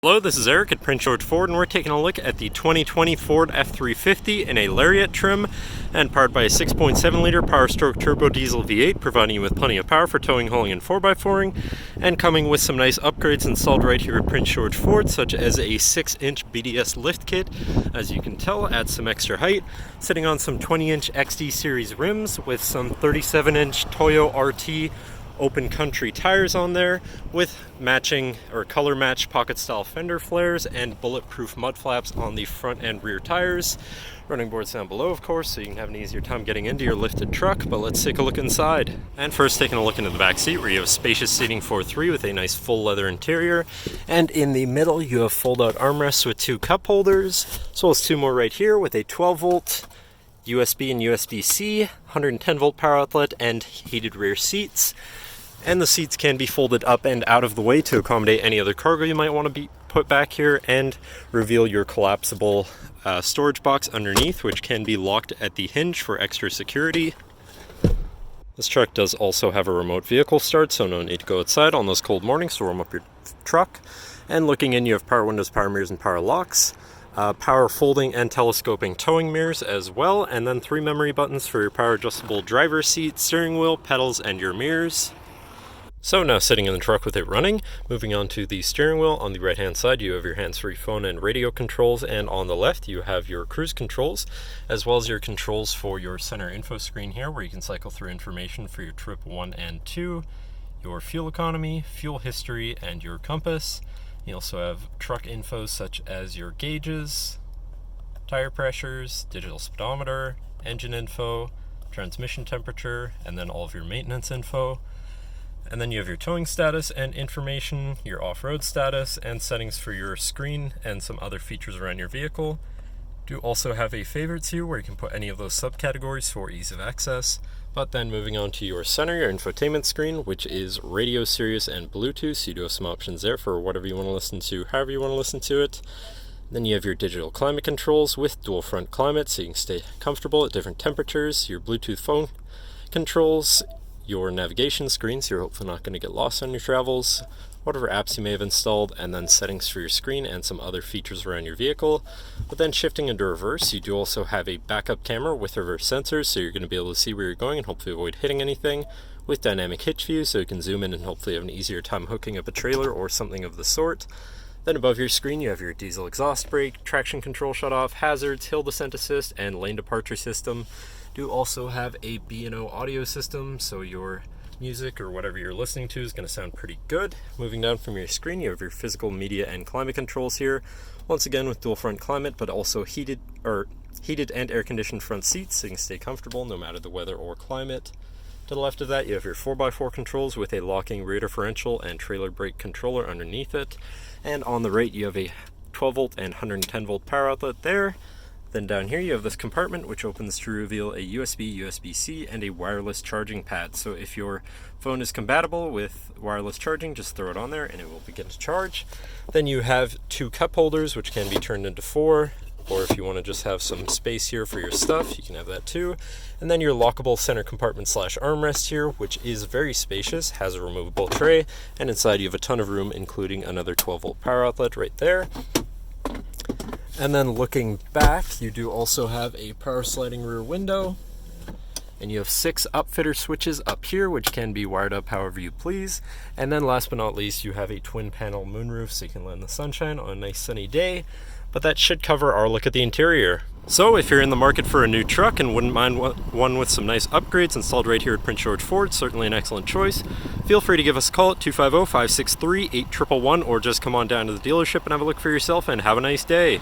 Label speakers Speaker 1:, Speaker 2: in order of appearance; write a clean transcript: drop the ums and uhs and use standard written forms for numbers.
Speaker 1: Hello, this is Eric at Prince George Ford, and we're taking a look at the 2020 Ford F-350 in a Lariat trim and powered by a 6.7-liter Power-Stroke turbo diesel V8, providing you with plenty of power for towing, hauling, and 4x4ing, and coming with some nice upgrades installed right here at Prince George Ford, such as a 6-inch BDS Lift Kit. As you can tell, adds some extra height, sitting on some 20-inch XD series rims with some 37-inch TOYO RT open country tires on there with matching or color matched pocket style fender flares and bulletproof mud flaps on the front and rear tires. Running boards down below, of course, so you can have an easier time getting into your lifted truck. But let's take a look inside. And first, taking a look into the back seat, where you have spacious seating for three with a nice full leather interior, and in the middle you have fold out armrests with two cup holders, as well as two more right here with a 12-volt USB and USB-C, 110-volt power outlet, and heated rear seats. And the seats can be folded up and out of the way to accommodate any other cargo you might want to be put back here, and reveal your collapsible storage box underneath, which can be locked at the hinge for extra security. This truck does also have a remote vehicle start, so no need to go outside on those cold mornings to warm up your truck. And looking in, you have power windows, power mirrors, and power locks. Power folding and telescoping towing mirrors as well, and then 3 memory buttons for your power adjustable driver's seat, steering wheel, pedals, and your mirrors. So now sitting in the truck with it running, moving on to the steering wheel. On the right hand side you have your hands-free phone and radio controls, and on the left you have your cruise controls, as well as your controls for your center info screen here, where you can cycle through information for your trip 1 and 2, your fuel economy, fuel history, and your compass. You also have truck info such as your gauges, tire pressures, digital speedometer, engine info, transmission temperature, and then all of your maintenance info. And then you have your towing status and information, your off-road status, and settings for your screen and some other features around your vehicle. Do also have a favorites view where you can put any of those subcategories for ease of access. But then moving on to your center, your infotainment screen, which is radio, Sirius, and Bluetooth. So you do have some options there for whatever you want to listen to, however you want to listen to it. Then you have your digital climate controls with dual front climate, so you can stay comfortable at different temperatures. Your Bluetooth phone controls, your navigation screen, so you're hopefully not going to get lost on your travels, whatever apps you may have installed, and then settings for your screen and some other features around your vehicle. But then shifting into reverse, you do also have a backup camera with reverse sensors, so you're going to be able to see where you're going and hopefully avoid hitting anything, with dynamic hitch view, so you can zoom in and hopefully have an easier time hooking up a trailer or something of the sort. Then above your screen you have your diesel exhaust brake, traction control shutoff, hazards, hill descent assist, and lane departure system. Do also have a B&O audio system, so your music or whatever you're listening to is going to sound pretty good. Moving down from your screen, you have your physical, media, and climate controls here. Once again with dual front climate, but also heated and air-conditioned front seats, so you can stay comfortable no matter the weather or climate. To the left of that, you have your 4x4 controls with a locking rear differential and trailer brake controller underneath it. And on the right, you have a 12-volt and 110-volt power outlet there. Then down here you have this compartment which opens to reveal a USB, USB-C, and a wireless charging pad. So if your phone is compatible with wireless charging, just throw it on there and it will begin to charge. Then you have 2 cup holders which can be turned into 4, or if you want to just have some space here for your stuff, you can have that too. And then your lockable center compartment / armrest here, which is very spacious, has a removable tray, and inside you have a ton of room, including another 12-volt power outlet right there. And then looking back, you do also have a power sliding rear window, and you have 6 upfitter switches up here, which can be wired up however you please. And then last but not least, you have a twin panel moonroof, so you can let in the sunshine on a nice sunny day. But that should cover our look at the interior. So if you're in the market for a new truck and wouldn't mind one with some nice upgrades installed right here at Prince George Ford, certainly an excellent choice. Feel free to give us a call at 250-563-8111, or just come on down to the dealership and have a look for yourself, and have a nice day.